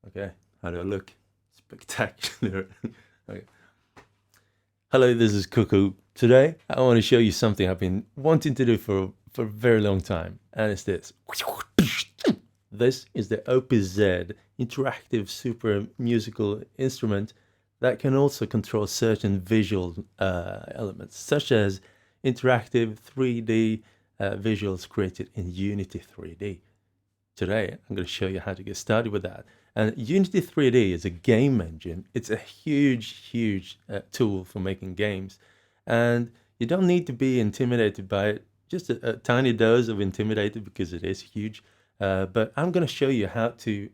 Okay, how do I look? Spectacular. Okay. Hello, this is Cuckoo. Today, I want to show you something I've been wanting to do for a very long time, and it's this. This is the OPZ interactive super musical instrument that can also control certain visual elements, such as interactive 3D visuals created in Unity 3D. Today, I'm going to show you how to get started with that. And Unity 3D is a game engine. It's a huge tool for making games. And you don't need to be intimidated by it. Just a tiny dose of intimidated because it is huge. But I'm going to show you how to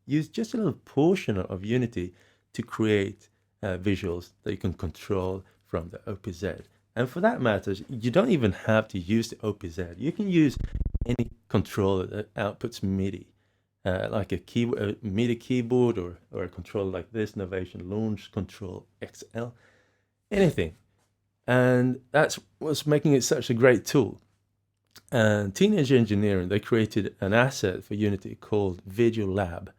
use just a little portion of Unity to create visuals that you can control from the OPZ. And for that matter, you don't even have to use the OPZ. You can use any controller that outputs MIDI, like a MIDI keyboard or a controller like this, Novation Launch Control XL, anything. And that's what's making it such a great tool. And Teenage Engineering, they created an asset for Unity called Videolab.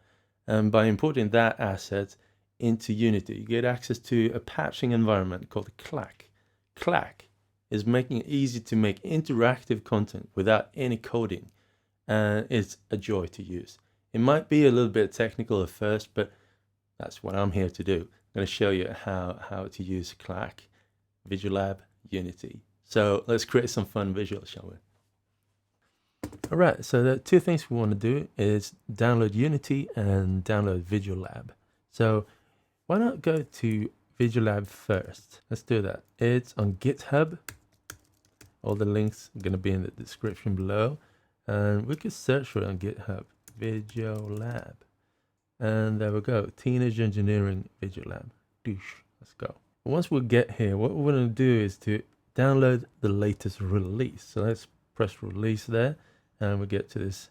And by importing that asset into Unity, you get access to a patching environment called Clack. Clack is making it easy to make interactive content without any coding, and it's a joy to use. It might be a little bit technical at first, but that's what I'm here to do. I'm going to show you how to use Clack, Videolab, Unity. So let's create some fun visuals, shall we? All right, so the two things we want to do is download Unity and download Videolab. So why not go to Videolab first? Let's do that. It's on GitHub. All the links are going to be in the description below. And we could search for it on GitHub, Videolab. And there we go, Teenage Engineering Videolab. Let's go. Once we get here, what we're going to do is to download the latest release. So let's press release there, and we get to this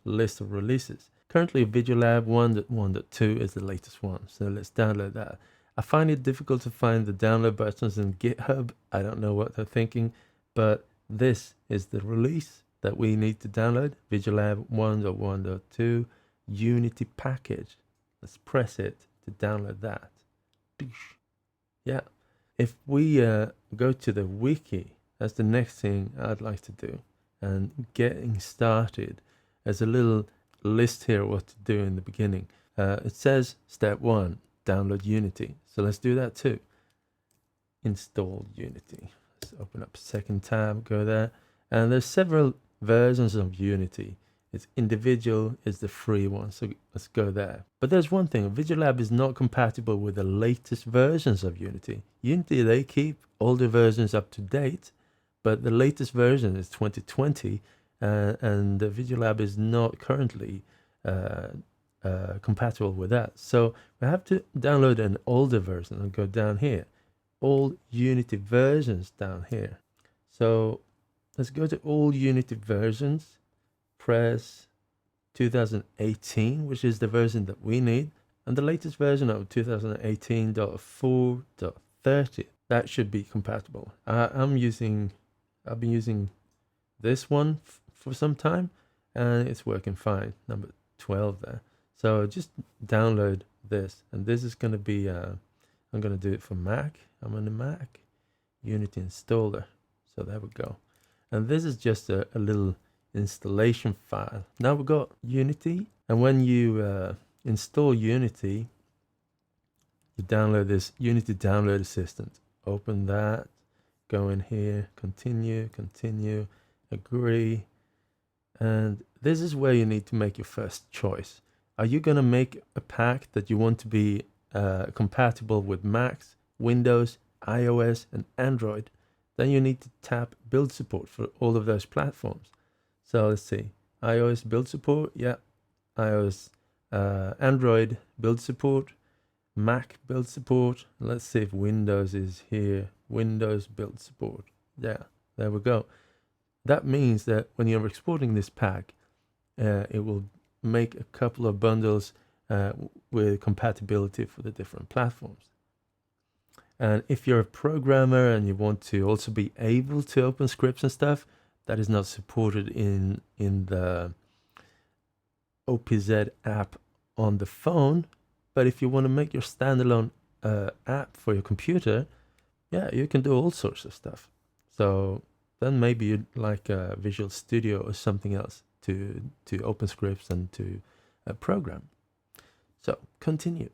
list of releases. Currently, Videolab 1.1.2 is the latest one. So let's download that. I find it difficult to find the download buttons in GitHub. I don't know what they're thinking, but this is the release that we need to download. Videolab 1.1.2 Unity package. Let's press it to download that. Yeah. If we go to the wiki, that's the next thing I'd like to do. And getting started, there's a little list here of what to do in the beginning. It says step 1, download Unity. So let's do that too. Install Unity. Let's open up a second tab, go there. And there's several versions of Unity. It's individual is the free one, so let's go there. But there's one thing, Videolab is not compatible with the latest versions of Unity. Unity, they keep older versions up to date, but the latest version is 2020, and the Videolab is not currently compatible with that. So we have to download an older version and go down here. All Unity versions down here. So let's go to all Unity versions, press 2018, which is the version that we need, and the latest version of 2018.4.30. That should be compatible. I've been using this one for some time, and it's working fine. Number 12 there. So just download this, and this is going to be, I'm going to do it for Mac. I'm on the Mac, Unity installer. So there we go. And this is just a little installation file. Now we've got Unity, and when you install Unity, you download this Unity Download Assistant. Open that, go in here, continue, agree, and this is where you need to make your first choice. Are you going to make a pack that you want to be compatible with Macs, Windows, iOS, and Android? Then you need to tap build support for all of those platforms. So let's see, iOS build support, yeah, iOS, Android build support, Mac build support. Let's see if Windows is here, Windows build support. Yeah, there we go. That means that when you're exporting this pack, it will make a couple of bundles with compatibility for the different platforms. And if you're a programmer and you want to also be able to open scripts and stuff, that is not supported in the OPZ app on the phone, but if you want to make your standalone app for your computer, yeah, you can do all sorts of stuff. So then maybe you'd like a Visual Studio or something else to open scripts and to program. So continue.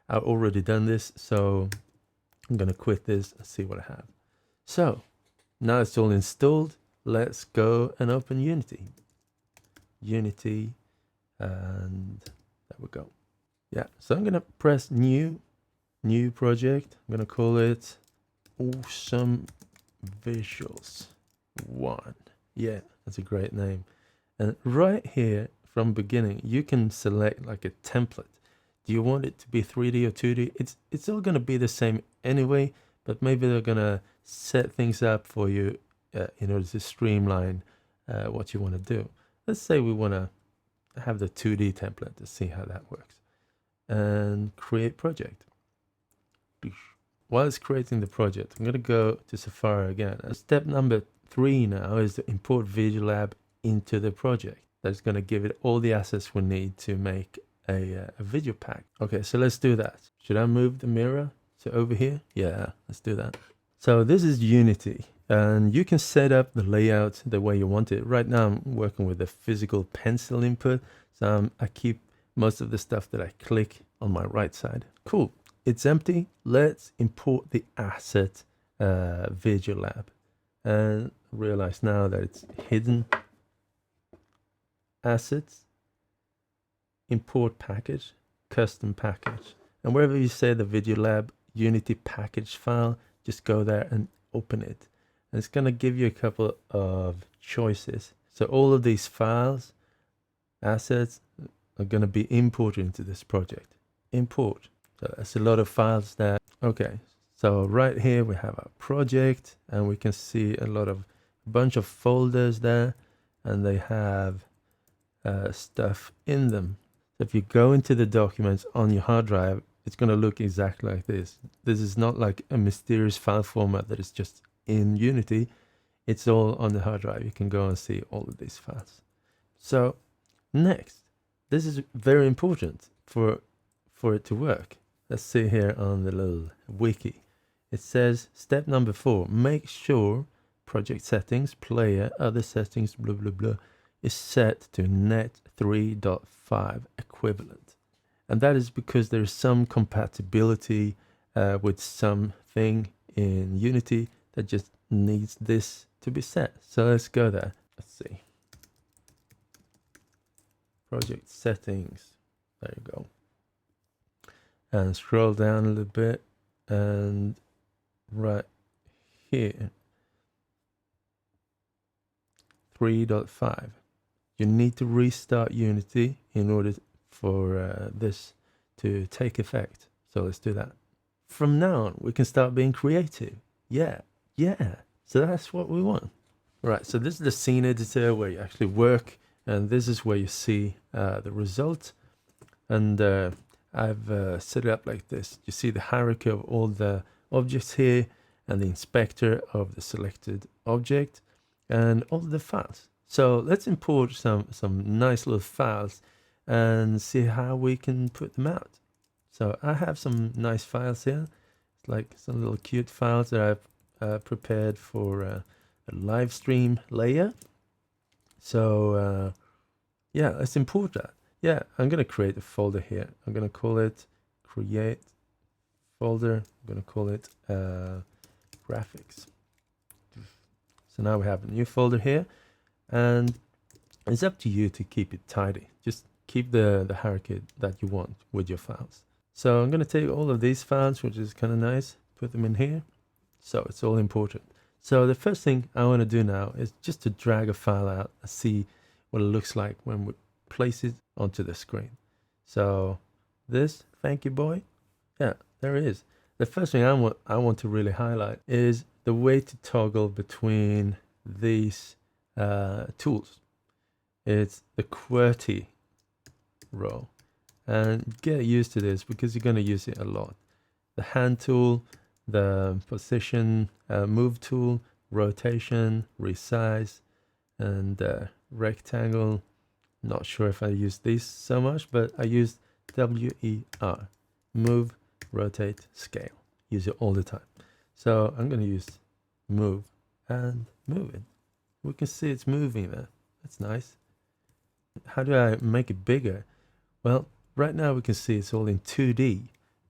I've already done this, so I'm gonna quit this and see what I have. So now it's all installed. Let's go and open Unity. Unity, and there we go. Yeah, so I'm gonna press new project. I'm gonna call it Awesome Visuals 1. Yeah, that's a great name. And right here from beginning, you can select like a template. Do you want it to be 3D or 2D? It's all gonna be the same anyway, but maybe they're gonna set things up for you in order to streamline what you want to do. Let's say we want to have the 2D template to see how that works. And create project. While it's creating the project, I'm going to go to Safari again. And step number 3 now is to import Videolab into the project. That's going to give it all the assets we need to make a video pack. Okay, so let's do that. Should I move the mirror to over here? Yeah, let's do that. So this is Unity, and you can set up the layout the way you want it. Right now I'm working with the physical pencil input, so I keep most of the stuff that I click on my right side. Cool, it's empty. Let's import the asset Videolab, and realize now that it's hidden. Assets, import package, custom package, and wherever you say the Videolab Unity package file, just go there and open it. And it's going to give you a couple of choices. So all of these files, assets, are going to be imported into this project. Import. So that's a lot of files there. Okay, so right here we have our project, and we can see a bunch of folders there, and they have stuff in them. So if you go into the documents on your hard drive, it's going to look exactly like this. This is not like a mysterious file format that is just in Unity. It's all on the hard drive. You can go and see all of these files. So next, this is very important for it to work. Let's see here on the little wiki. It says step number 4, make sure project settings, player, other settings, blah, blah, blah, is set to net 3.5 equivalent. And that is because there is some compatibility with something in Unity that just needs this to be set. So let's go there. Let's see. Project settings. There you go. And scroll down a little bit. And right here, 3.5. You need to restart Unity in order for this to take effect. So let's do that. From now on, we can start being creative. Yeah. So that's what we want. Right, so this is the scene editor where you actually work, and this is where you see the result. And I've set it up like this. You see the hierarchy of all the objects here, and the inspector of the selected object, and all the files. So let's import some nice little files and see how we can put them out. So I have some nice files here. It's like some little cute files that I've prepared for a live stream layer. So yeah, let's import that. Yeah, I'm going to create a folder here. I'm going to call it create folder. I'm going to call it graphics. So now we have a new folder here, and it's up to you to keep it tidy. Just keep the hierarchy that you want with your files. So I'm going to take all of these files, which is kind of nice, put them in here. So it's all important. So the first thing I want to do now is just to drag a file out and see what it looks like when we place it onto the screen. So this, thank you boy. Yeah, there it is. The first thing I want to really highlight is the way to toggle between these tools. It's the QWERTY row, and get used to this because you're going to use it a lot. The hand tool, the position, move tool, rotation, resize, and rectangle, Not sure if I use these so much, but I used WER, move, rotate, scale. Use it all the time. So I'm going to use move and move it. We can see it's moving there. That's nice. How do I make it bigger? Well, right now we can see it's all in 2D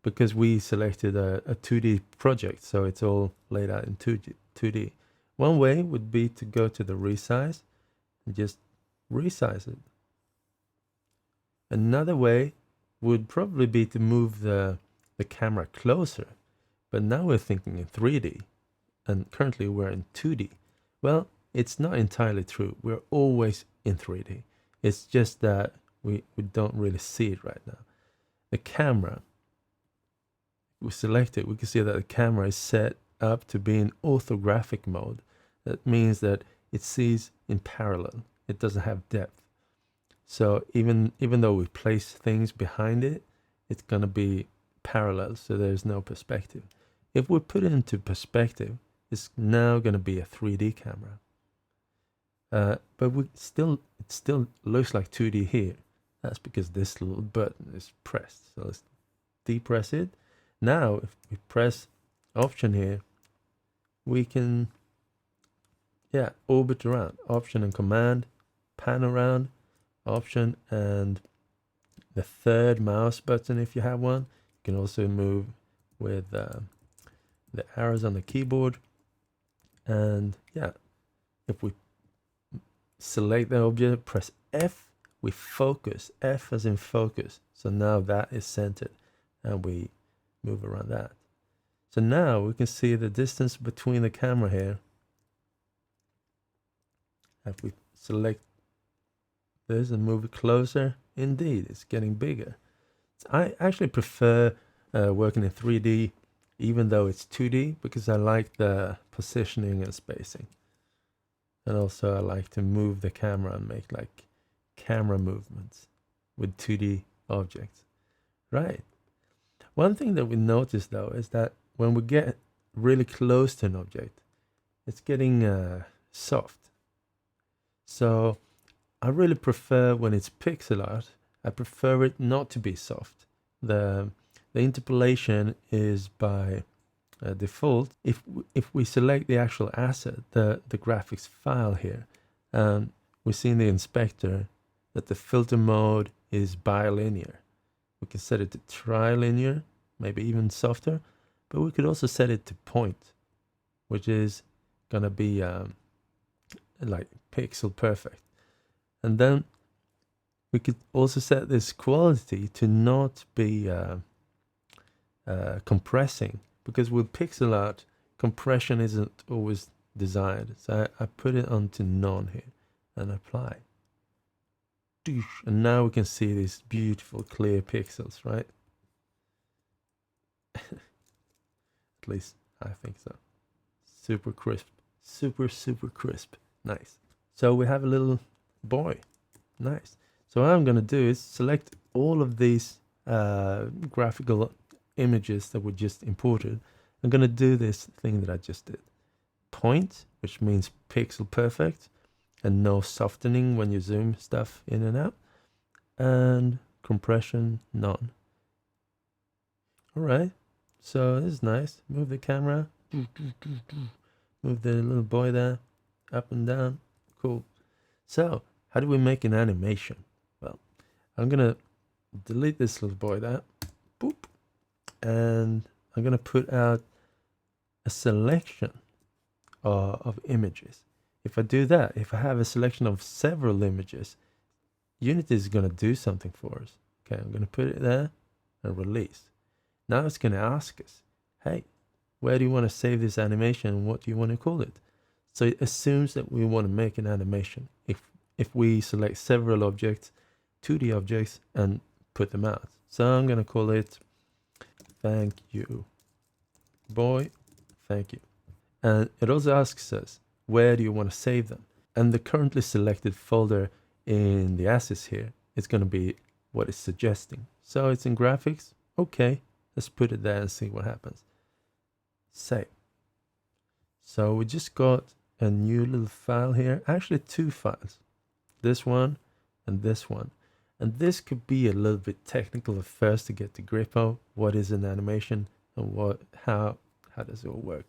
because we selected a 2D project, so it's all laid out in 2D. One way would be to go to the resize and just resize it. Another way would probably be to move the camera closer, but now we're thinking in 3D and currently we're in 2D. Well, it's not entirely true. We're always in 3D. It's just that we don't really see it right now. The camera, we select it, we can see that the camera is set up to be in orthographic mode. That means that it sees in parallel. It doesn't have depth. So even though we place things behind it, it's going to be parallel, so there's no perspective. If we put it into perspective, it's now going to be a 3D camera. But it still looks like 2D here. That's because this little button is pressed. So let's depress it. Now, if we press Option here, we can, orbit around. Option and Command, pan around, Option and the third mouse button if you have one. You can also move with the arrows on the keyboard. And if we select the object, press F, we focus, F as in focus. So now that is centered and we move around that. So now we can see the distance between the camera here. If we select this and move it closer, indeed, it's getting bigger. I actually prefer working in 3D, even though it's 2D, because I like the positioning and spacing. And also I like to move the camera and make like camera movements with 2D objects. Right. One thing that we notice though is that when we get really close to an object, it's getting soft. So I really prefer when it's pixel art, I prefer it not to be soft. The interpolation is by default. If we select the actual asset, the graphics file here, we see in the inspector that the filter mode is bilinear. We can set it to trilinear, maybe even softer, but we could also set it to point, which is gonna be like pixel perfect. And then we could also set this quality to not be compressing, because with pixel art, compression isn't always desired. So I put it onto none here and apply. And now we can see these beautiful clear pixels, right? At least I think so. Super crisp, super crisp. Nice. So we have a little boy. Nice. So what I'm going to do is select all of these graphical images that we just imported. I'm going to do this thing that I just did. Point, which means pixel perfect and no softening when you zoom stuff in and out. And compression, none. All right. So this is nice. Move the camera. Move the little boy there. Up and down. Cool. So how do we make an animation? Well, I'm going to delete this little boy there. Boop. And I'm going to put out a selection of images. If I do that, if I have a selection of several images, Unity is going to do something for us. Okay, I'm going to put it there and release. Now it's going to ask us, hey, where do you want to save this animation and what do you want to call it? So it assumes that we want to make an animation. If we select several objects, 2D objects, and put them out. So I'm going to call it thank you, boy, thank you. And it also asks us, where do you want to save them? And the currently selected folder in the assets here is going to be what it's suggesting. So it's in graphics. Okay, let's put it there and see what happens. Save. So we just got a new little file here. Actually, two files. This one and this one. And this could be a little bit technical at first to get the grip of what is an animation and how does it all work.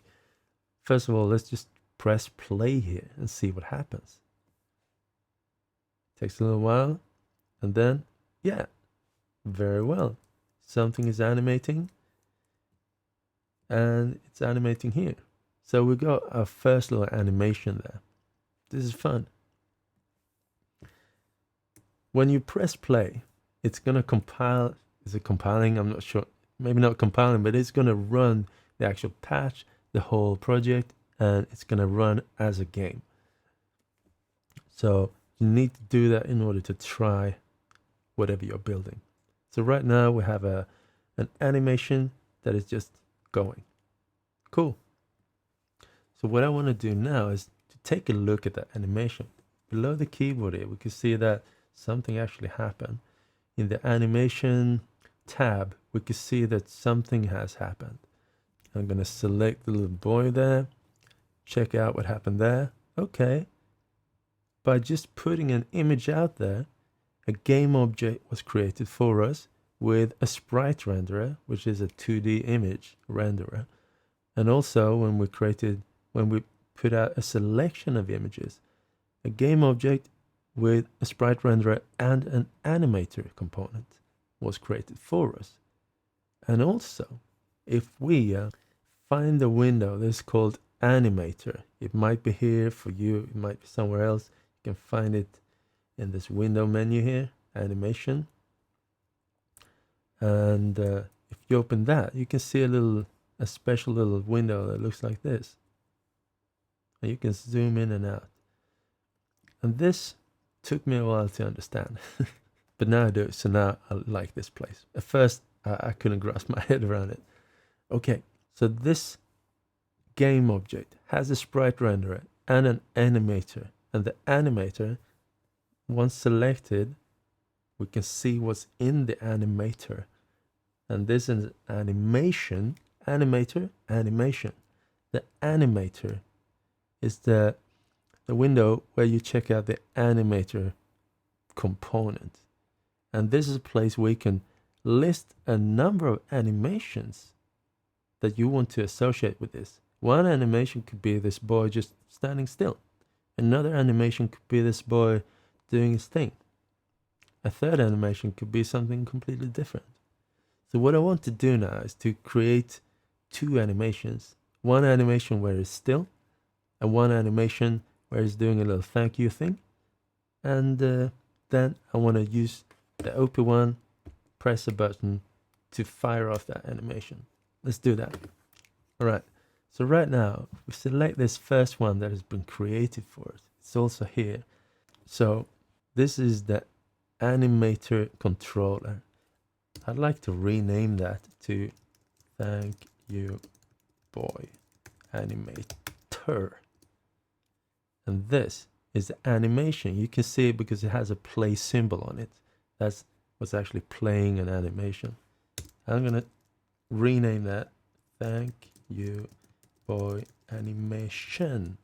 First of all, let's just press play here and see what happens. Takes a little while, and then, yeah, very well. Something is animating, and it's animating here. So we got our first little animation there. This is fun. When you press play, it's going to compile. Is it compiling? I'm not sure. Maybe not compiling, but it's going to run the actual patch, the whole project, and it's going to run as a game. So you need to do that in order to try whatever you're building. So right now we have an animation that is just going. Cool. So what I want to do now is to take a look at that animation. Below the keyboard here, we can see that something actually happened. In the animation tab, we can see that something has happened. I'm going to select the little boy there, check out what happened there. Okay. By just putting an image out there, a game object was created for us with a sprite renderer, which is a 2D image renderer. And also when we put out a selection of images, a game object with a sprite renderer and an animator component was created for us. And also, if we find the window that's called Animator, it might be here for you, it might be somewhere else. You can find it in this window menu here, Animation. And if you open that, you can see a special little window that looks like this. And you can zoom in and out. And this took me a while to understand, but now I do. So now I like this place. At first, I couldn't grasp my head around it. Okay, so this game object has a sprite renderer and an animator. And the animator, once selected, we can see what's in the animator. And this is animation, animator, animation. The animator is the window where you check out the animator component. And this is a place where you can list a number of animations that you want to associate with this. One animation could be this boy just standing still. Another animation could be this boy doing his thing. A third animation could be something completely different. So what I want to do now is to create two animations. One animation where it's still, and one animation where it's doing a little thank you thing. And then I want to use the OP one, press a button to fire off that animation. Let's do that. All right. So right now, we select this first one that has been created for us. It's also here. So this is the Animator controller. I'd like to rename that to Thank You Boy Animator. And this is the animation. You can see it because it has a play symbol on it. That's what's actually playing an animation. I'm going to rename that Thank You Boy Animation.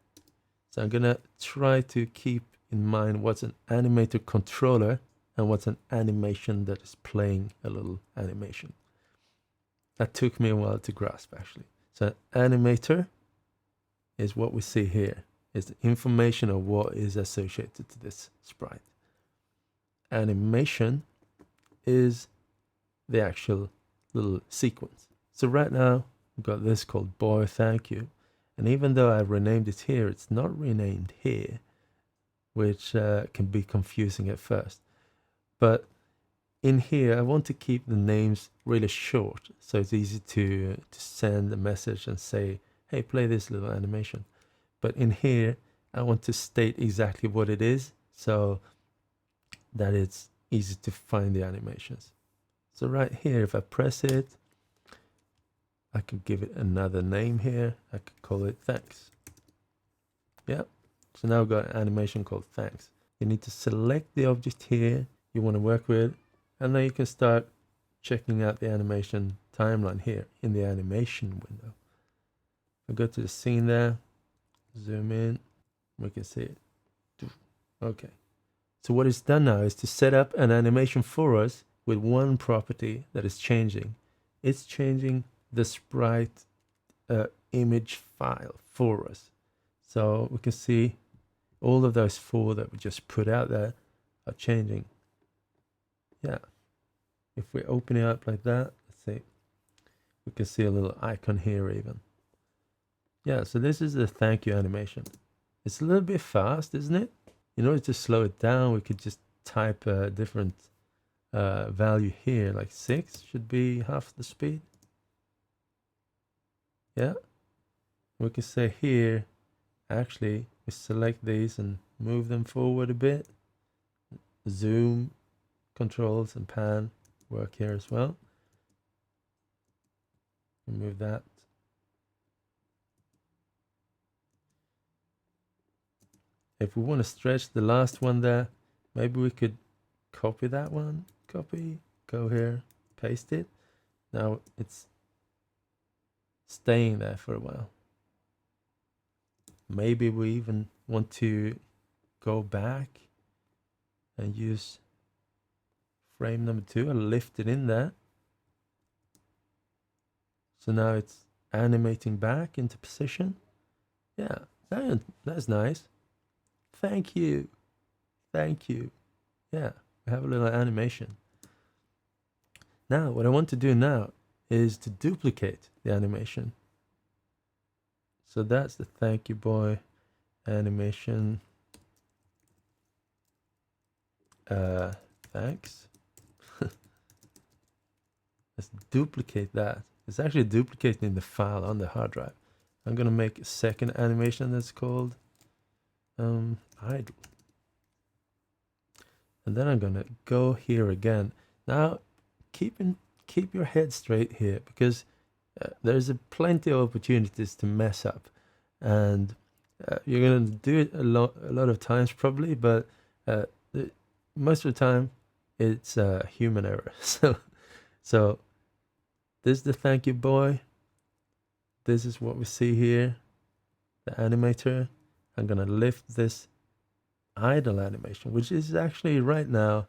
So I'm going to try to keep in mind what's an animator controller and what's an animation that is playing a little animation. That took me a while to grasp, actually. So animator is what we see here. It's the information of what is associated to this sprite. Animation is the actual little sequence. So right now, we've got this called Boy Thank You. And even though I've renamed it here, it's not renamed here, which can be confusing at first. But in here, I want to keep the names really short, so it's easy to send a message and say, hey, play this little animation. But in here, I want to state exactly what it is, so that it's easy to find the animations. So right here, if I press it, I could give it another name here. I could call it Thanks. Yep. So now we've got an animation called Thanks. You need to select the object here you want to work with, and then you can start checking out the animation timeline here in the animation window. I go to the scene there, zoom in, we can see it. Okay. So what it's done now is to set up an animation for us with one property that is changing. It's changing the sprite image file for us. So we can see all of those four that we just put out there are changing. Yeah. If we open it up like that, let's see, we can see a little icon here even. Yeah, so this is the thank you animation. It's a little bit fast, isn't it? In order to slow it down, we could just type a different value here, like 6 should be half the speed. Yeah. We can say here, actually, we select these and move them forward a bit. Zoom controls and pan work here as well. Move that. If we want to stretch the last one there, maybe we could copy that one. Copy, go here, paste it. Now it's staying there for a while. Maybe we even want to go back and use frame number 2 and lift it in there. So now it's animating back into position. Yeah, that's nice. Thank you. Thank you. Yeah, we have a little animation. Now, what I want to do now is to duplicate the animation. So that's the thank you boy animation. Thanks. Let's duplicate that. It's actually duplicating the file on the hard drive. I'm gonna make a second animation that's called idle. And then I'm gonna go here again. Now, keep your head straight here, because there's plenty of opportunities to mess up, and you're gonna do it a lot of times probably, but most of the time it's human error. So this is the thank you boy. This is what we see here, the animator. I'm gonna lift this idle animation, which is actually right now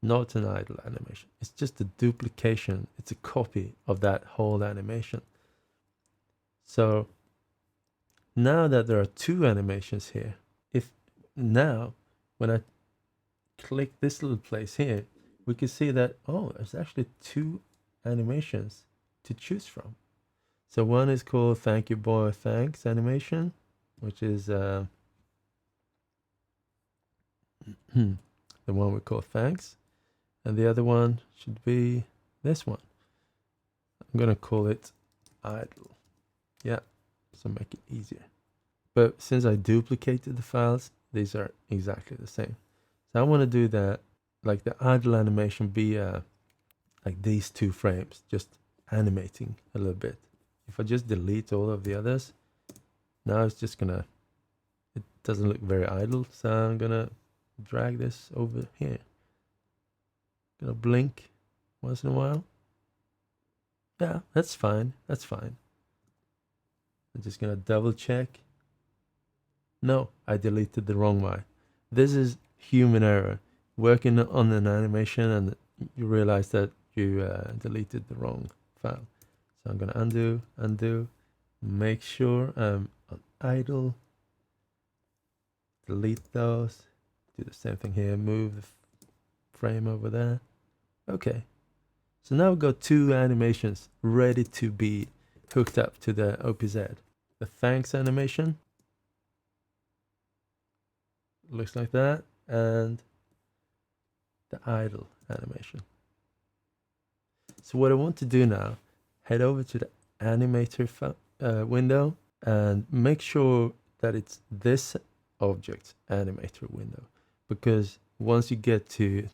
not an idle animation. It's just a duplication. It's a copy of that whole animation. So now that there are two animations here, when I click this little place here, we can see that, oh, there's actually two animations to choose from. So one is called thank you boy thanks animation, which is the one we call thanks, and the other one should be this one. I'm gonna call it idle. Yeah, so make it easier. But since I duplicated the files, these are exactly the same. So I want to do that, like the idle animation be like these 2 frames, just animating a little bit. If I just delete all of the others, now it's just gonna, it doesn't look very idle, so I'm gonna drag this over here. Gonna blink once in a while. Yeah, that's fine, that's fine. I'm just gonna double check. No, I deleted the wrong one. This is human error. Working on an animation and you realize that you deleted the wrong file. So I'm gonna undo, make sure I'm on idle, delete those, do the same thing here, move the frame over there. Okay, so now we've got 2 animations ready to be hooked up to the OPZ. The thanks animation looks like that, and the idle animation. So what I want to do now, head over to the Animator window and make sure that it's this object Animator window, because once you get to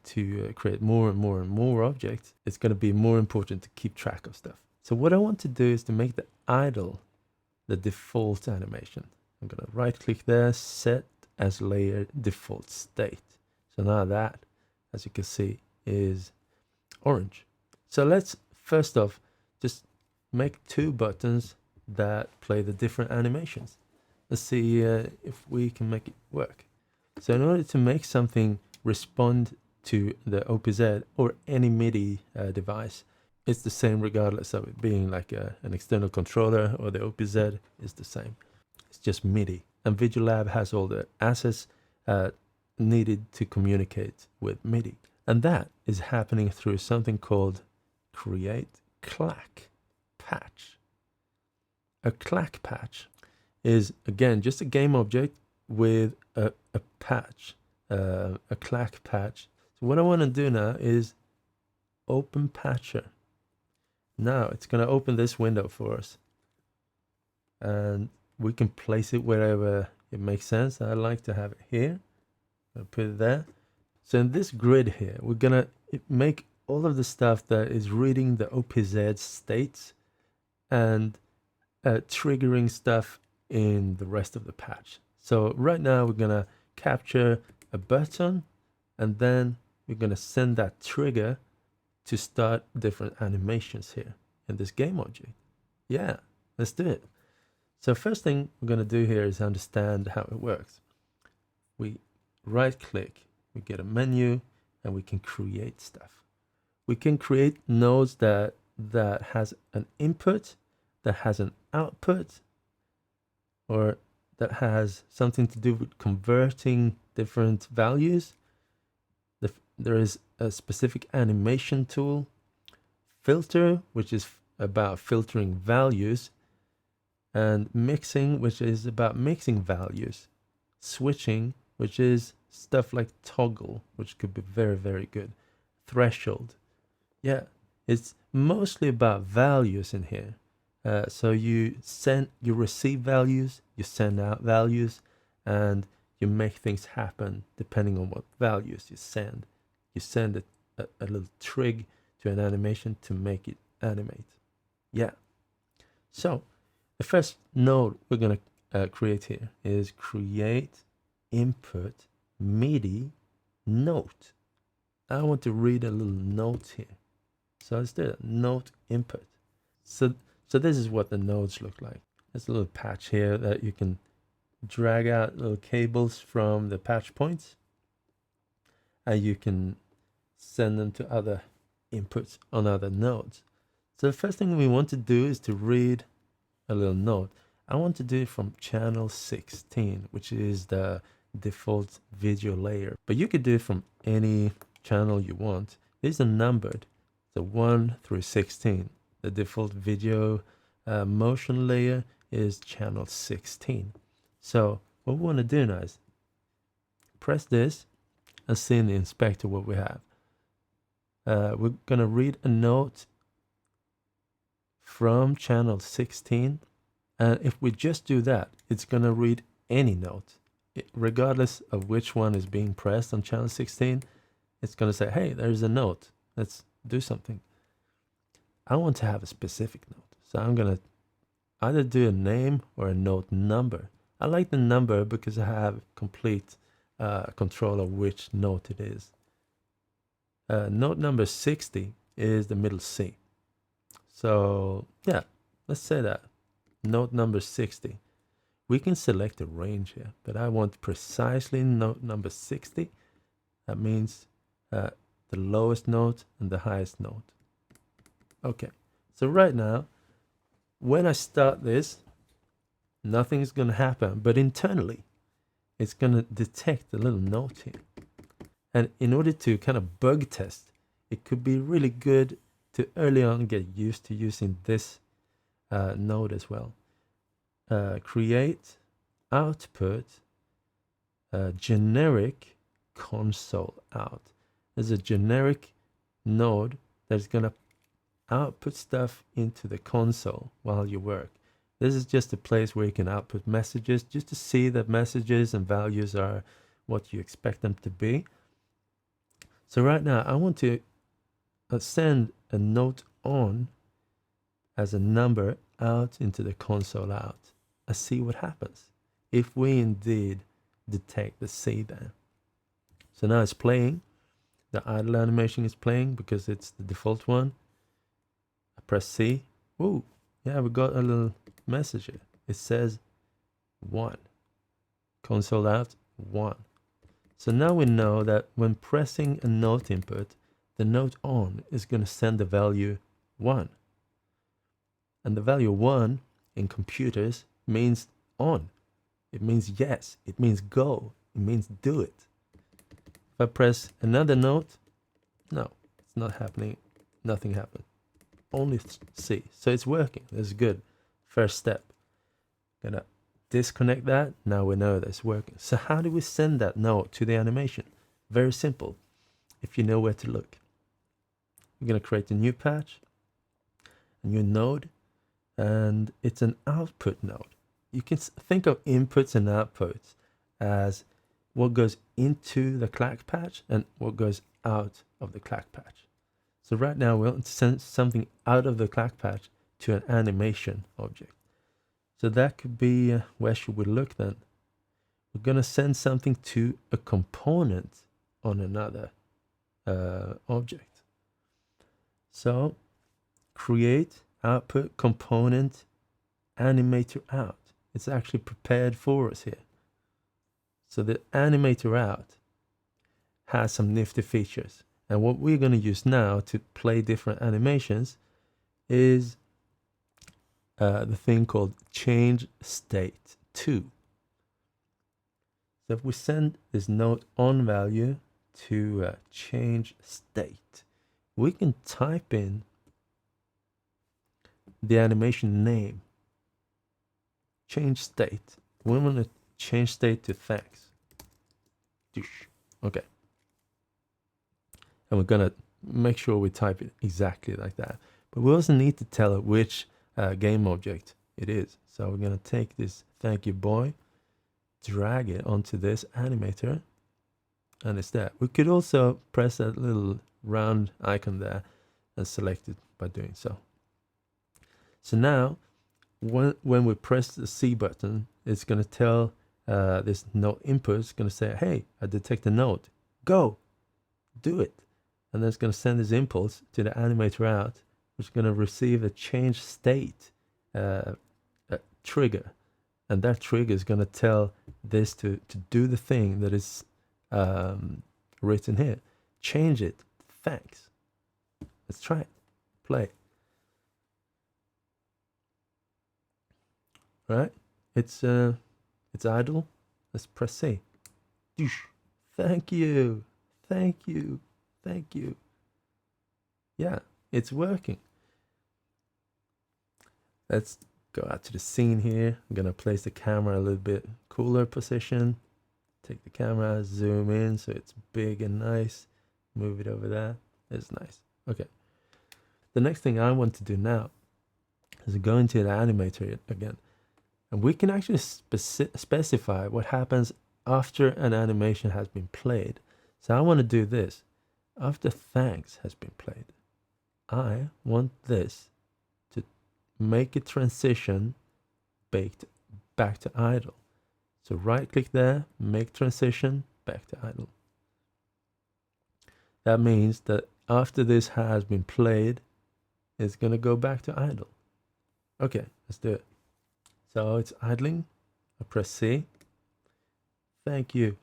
create more and more objects, it's going to be more important to keep track of stuff. So what I want to do is to make the idle the default animation. I'm going to right click there, set as layer default state. So now that, as you can see, is orange. So let's first off just make 2 buttons that play the different animations. Let's see if we can make it work. So in order to make something respond to the OPZ or any MIDI device. It's the same regardless of it being like an external controller or the OPZ is the same. It's just MIDI. And Videolab has all the assets needed to communicate with MIDI. And that is happening through something called Create Clack Patch. A clack patch is, again, just a game object with a patch, a clack patch. So what I want to do now is open patcher. Now it's going to open this window for us. And we can place it wherever it makes sense. I like to have it here. I'll put it there. So in this grid here, we're going to make all of the stuff that is reading the OPZ states and triggering stuff in the rest of the patch. So right now we're going to capture a button and then we're going to send that trigger to start different animations here in this game object. Yeah, let's do it. So first thing we're going to do here is understand how it works. We right click, we get a menu, and we can create stuff. We can create nodes that has an input, that has an output, or that has something to do with converting different values. There is a specific animation tool, filter, which is about filtering values, and mixing, which is about mixing values, switching, which is stuff like toggle, which could be very, very good, threshold. Yeah, it's mostly about values in here. So you receive values, you send out values, and you make things happen depending on what values you send. You send a little trig to an animation to make it animate. Yeah. So the first node we're going to create here is create input MIDI note. I want to read a little note here. So let's do it. Note input. So this is what the nodes look like. There's a little patch here that you can drag out little cables from the patch points, and you can send them to other inputs on other nodes. So the first thing we want to do is to read a little note. I want to do it from channel 16, which is the default video layer, but you could do it from any channel you want. These are numbered, so 1 through 16. The default video motion layer is channel 16. So what we want to do now is press this and see in the inspector what we have. We're going to read a note from channel 16, and if we just do that, it's going to read any note, regardless of which one is being pressed on channel 16. It's going to say, hey, there's a note, let's do something. I want to have a specific note, so I'm going to either do a name or a note number. I like the number because I have complete control of which note it is. Note number 60 is the middle C. So yeah, let's say that. Note number 60. We can select a range here, but I want precisely note number 60. That means the lowest note and the highest note. Okay, so right now, when I start this, nothing's going to happen, but internally, it's going to detect a little note here. And in order to kind of bug test, it could be really good to early on get used to using this node as well. Create output generic console out. There's a generic node that's going to output stuff into the console while you work. This is just a place where you can output messages just to see that messages and values are what you expect them to be. So right now I want to send a note on as a number out into the console out and see what happens if we indeed detect the C there. So now it's playing. The idle animation is playing because it's the default one. I press C. Whoa, yeah, we got a little message here. It says 1. Console out 1. So now we know that when pressing a note input, the note on is going to send the value 1. And the value 1 in computers means on. It means yes. It means go. It means do it. If I press another note, no, it's not happening. Nothing happened. Only C. So it's working. That's good. First step. Gonna disconnect that. Now we know that it's working. So how do we send that note to the animation? Very simple. If you know where to look. We're going to create a new patch, a new node, and it's an output node. You can think of inputs and outputs as what goes into the clack patch and what goes out of the clack patch. So right now we want to send something out of the clack patch to an animation object. So that could be, where should we look then? We're going to send something to a component on another object. So create output component Animator Out. It's actually prepared for us here. So the Animator Out has some nifty features. And what we're going to use now to play different animations is the thing called change state to. So if we send this note on value to change state, we can type in the animation name, change state. We want to change state to thanks. Okay. And we're going to make sure we type it exactly like that. But we also need to tell it which game object it is. So we're going to take this thank you boy, drag it onto this animator, and it's there. We could also press that little round icon there and select it by doing so. So now when we press the C button, it's going to tell this note input, it's going to say, hey, I detect a note, go, do it. And then it's going to send this impulse to the Animator Out, which is going to receive a change state trigger. And that trigger is going to tell this to do the thing that is written here. Change it. Thanks. Let's try it. Play. Right? It's idle. Let's press C. Thank you. Thank you. Thank you. Yeah, it's working. Let's go out to the scene here. I'm going to place the camera a little bit cooler position. Take the camera, zoom in so it's big and nice. Move it over there. It's nice. Okay. The next thing I want to do now is go into the animator again. And we can actually specify what happens after an animation has been played. So I want to do this. After thanks has been played, I want this to make a transition back to idle. So right click there, make transition back to idle. That means that after this has been played, it's going to go back to idle. Okay, let's do it. So it's idling. I press C. Thank you.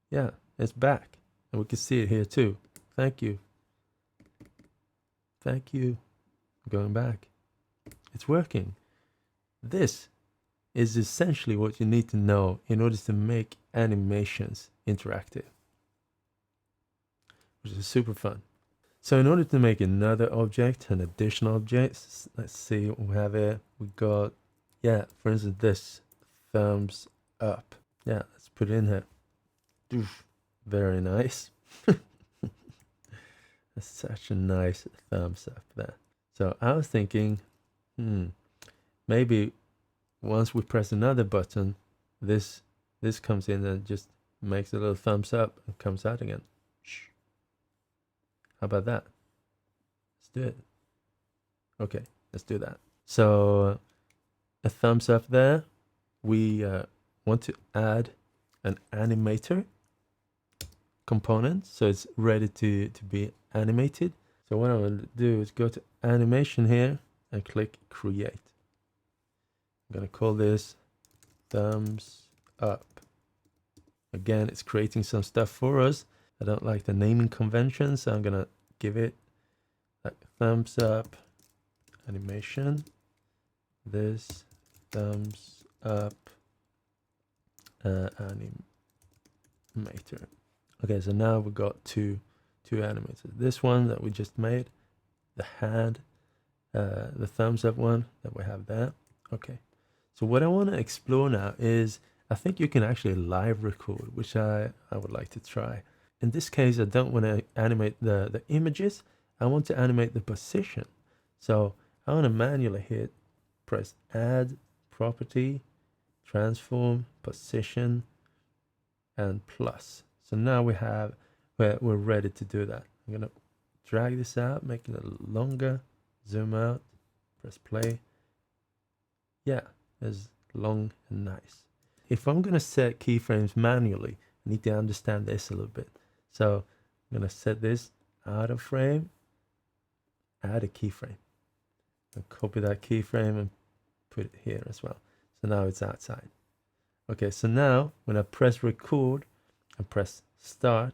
Yeah, it's back. And we can see it here too. Thank you. Thank you. Going back. It's working. This is essentially what you need to know in order to make animations interactive, which is super fun. So in order to make another object, an additional object, let's see what we have here. We got, yeah, for instance, this thumbs up. Yeah, let's put it in here. Very nice. That's such a nice thumbs up there. So I was thinking, maybe once we press another button, this comes in and just makes a little thumbs up and comes out again. How about that? Let's do it. Okay, let's do that. So a thumbs up there. We want to add an animator component, so it's ready to be animated. So what I'm going to do is go to animation here and click create. I'm going to call this thumbs up. Again, it's creating some stuff for us. I don't like the naming convention, so I'm gonna give it like thumbs up animation. This thumbs up animator. Okay, so now we've got two animators. This one that we just made, the hand, the thumbs up one that we have there. Okay, so what I want to explore now is I think you can actually live record, which I would like to try. In this case, I don't want to animate the images. I want to animate the position. So I want to manually press add property, transform, position, and plus. So now we're ready to do that. I'm gonna drag this out, making it longer, zoom out, press play. Yeah, it's long and nice. If I'm gonna set keyframes manually, I need to understand this a little bit. So I'm gonna set this out of frame, add a keyframe, and copy that keyframe and put it here as well. So now it's outside. Okay, so now when I press record and press start,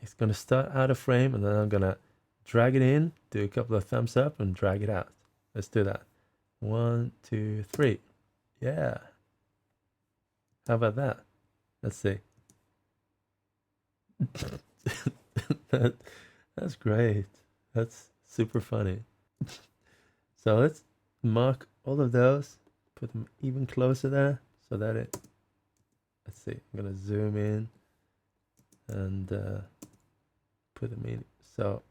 it's going to start out of frame, and then I'm going to drag it in, do a couple of thumbs up, and drag it out. Let's do that. 1, 2, 3. Yeah. How about that? Let's see. That's great. That's super funny. So let's mark all of those, put them even closer there so that let's see, I'm gonna zoom in and put them in. So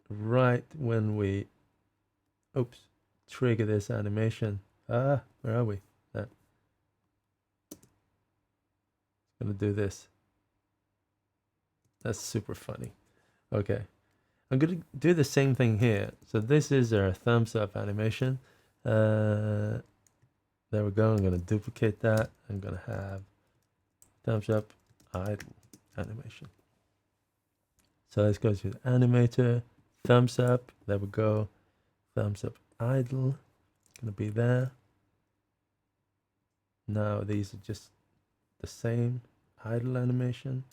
right when we trigger this animation, where are we? There. Gonna do this. That's super funny. Okay, I'm gonna do the same thing here. So this is our thumbs up animation. There we go. I'm gonna duplicate that. I'm gonna have thumbs up idle animation. So let's go to the animator, thumbs up. There we go. Thumbs up idle. Gonna be there. Now these are just the same idle animation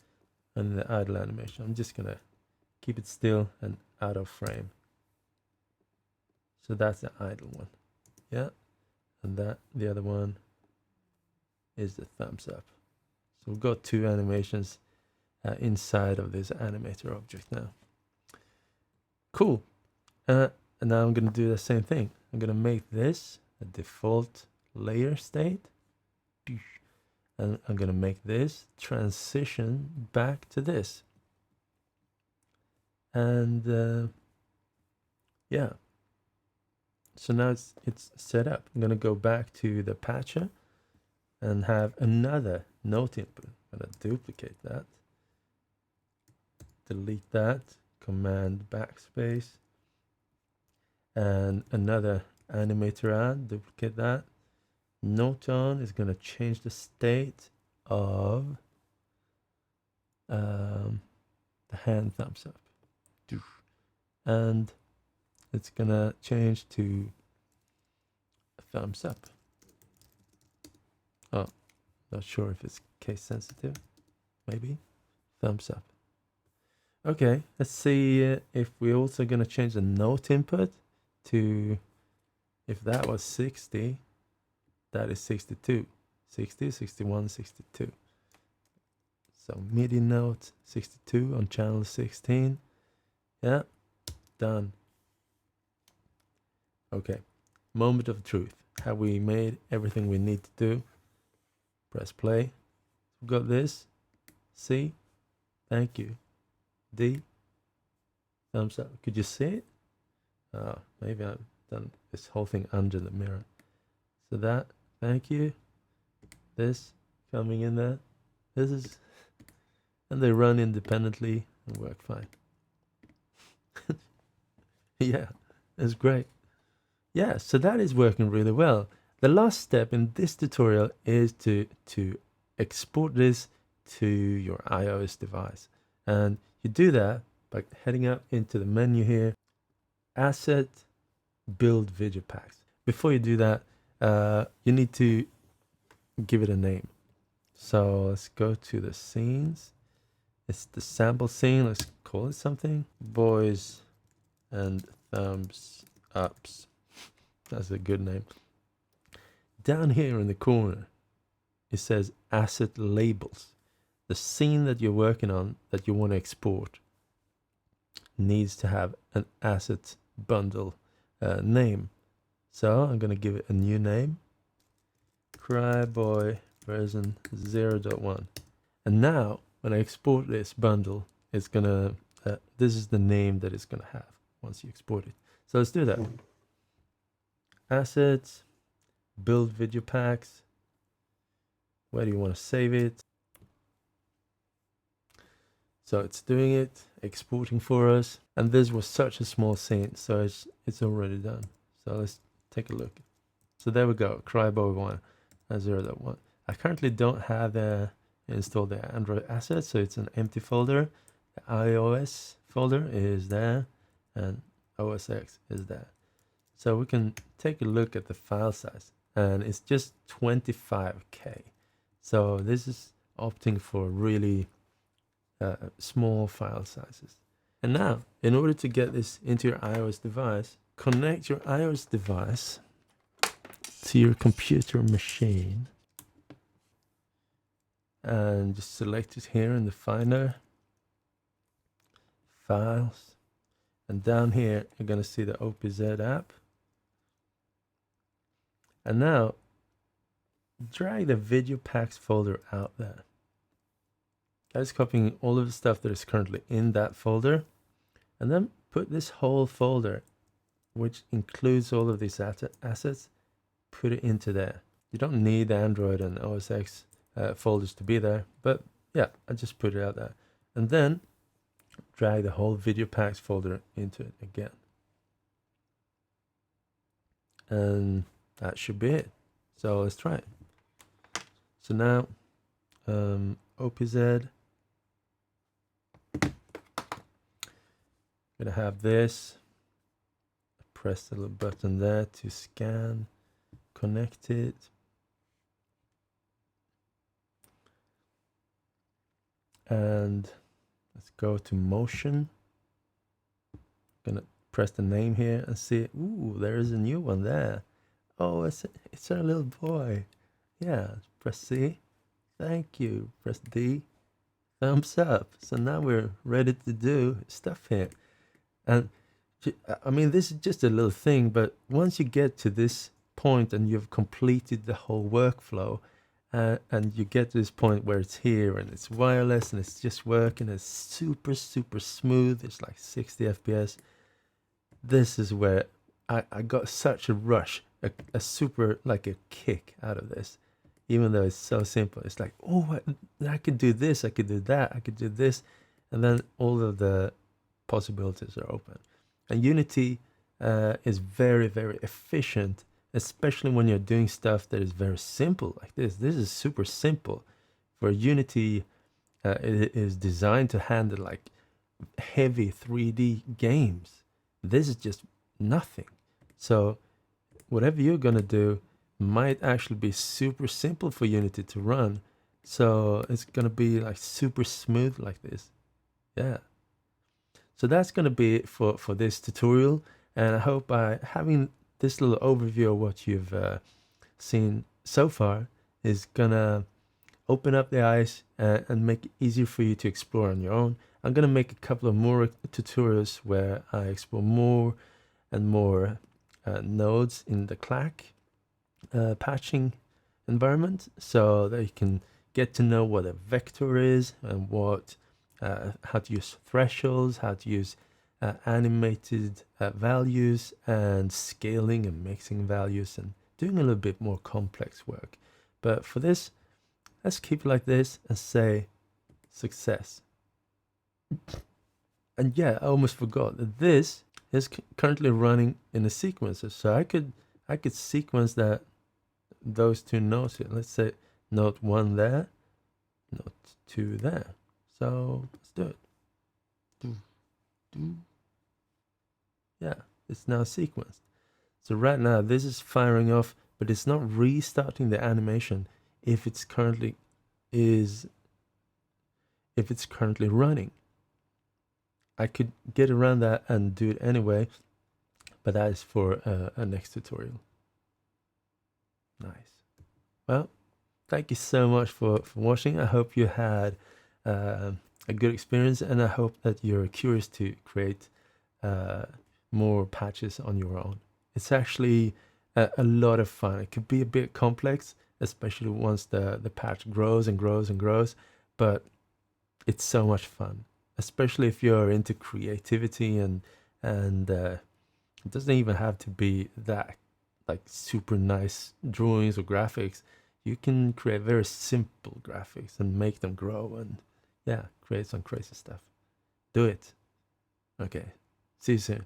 and the idle animation. I'm just gonna keep it still and out of frame. So that's the idle one. Yeah. And that the other one is the thumbs up. So we've got two animations inside of this animator object now. Cool. And now I'm going to do the same thing. I'm going to make this a default layer state. And I'm going to make this transition back to this. And yeah. So now it's set up. I'm going to go back to the patcher and have another note input. I'm going to duplicate that. Delete that. Command backspace. And another Animator Out. Duplicate that. Note on is going to change the state of the hand thumbs up. And it's going to change to a thumbs up. Oh, not sure if it's case sensitive. Maybe. Thumbs up. Okay, let's see if we're also going to change the note input to, if that was 60, that is 62. 60, 61, 62. So MIDI note 62 on channel 16. Yeah, done. Okay, moment of truth. Have we made everything we need to do? Press play. We've got this. C. Thank you. D. Thumbs up. Could you see it? Oh, maybe I've done this whole thing under the mirror. So that. Thank you. This coming in there. This is, and they run independently and work fine. Yeah, it's great. Yeah, so that is working really well. The last step in this tutorial is to export this to your iOS device. And you do that by heading up into the menu here, Asset, Build Video Packs. Before you do that, you need to give it a name. So let's go to the scenes. It's the sample scene. Let's call it something. Boys and thumbs ups. That's a good name. Down here in the corner, it says asset labels. The scene that you're working on that you want to export needs to have an asset bundle name. So I'm going to give it a new name. Cryboy version 0.1. And now when I export this bundle, it's going to, this is the name that it's going to have once you export it. So let's do that. Assets, build video packs. Where do you want to save it? So it's doing it, exporting for us. And this was such a small scene, so it's already done. So let's take a look. So there we go, Cryboy 1, 0.1. I currently don't have installed the Android asset, so it's an empty folder. The iOS folder is there, and OS X is there. So we can take a look at the file size, and it's just 25K. So this is opting for really small file sizes. And now, in order to get this into your iOS device, connect your iOS device to your computer machine and just select it here in the Finder, Files, and down here you're going to see the OPZ app. And now drag the video packs folder out there. That's copying all of the stuff that is currently in that folder, and then put this whole folder, which includes all of these assets, put it into there. You don't need the Android and OS X folders to be there, but yeah, I just put it out there. And then drag the whole video packs folder into it again. And that should be it. So let's try it. So now, OPZ, gonna have this. Press the little button there to scan, connect it. And let's go to motion. Gonna press the name here and see. Ooh, there is a new one there. Oh, it's our little boy. Yeah, press C. Thank you. Press D. Thumbs up. So now we're ready to do stuff here. And I mean, this is just a little thing, but once you get to this point and you've completed the whole workflow, and you get to this point where it's here and it's wireless and it's just working, it's super, super smooth. It's like 60 FPS. This is where I got such a rush, a super, like a kick out of this. Even though it's so simple, it's like, oh, I could do this, I could do that, I could do this. And then all of the possibilities are open. And Unity is very, very efficient, especially when you're doing stuff that is very simple like this. This is super simple. For Unity, it is designed to handle like heavy 3D games. This is just nothing. So whatever you're gonna do might actually be super simple for Unity to run. So it's gonna be like super smooth like this. Yeah. So that's gonna be it for this tutorial. And I hope by having this little overview of what you've seen so far is gonna open up the eyes and make it easier for you to explore on your own. I'm gonna make a couple of more tutorials where I explore more and more nodes in the clack patching environment, so that you can get to know what a vector is and what how to use thresholds, how to use animated values and scaling and mixing values and doing a little bit more complex work. But for this, let's keep it like this and say success. And yeah, I almost forgot that this is currently running in a sequencer, so I could sequence those two notes here. Let's say note 1 there, note 2 there. So let's do it. Yeah, it's now sequenced. So right now this is firing off, but it's not restarting the animation if it's currently is if it's currently running. I could get around that and do it anyway, but that is for a next tutorial. Nice. Well, thank you so much for watching. I hope you had a good experience, and I hope that you're curious to create more patches on your own. It's actually a lot of fun. It could be a bit complex, especially once the patch grows and grows and grows, but it's so much fun, especially if you're into creativity, and it doesn't even have to be that like super nice drawings or graphics. You can create very simple graphics and make them grow, and yeah, create some crazy stuff. Do it. Okay, see you soon.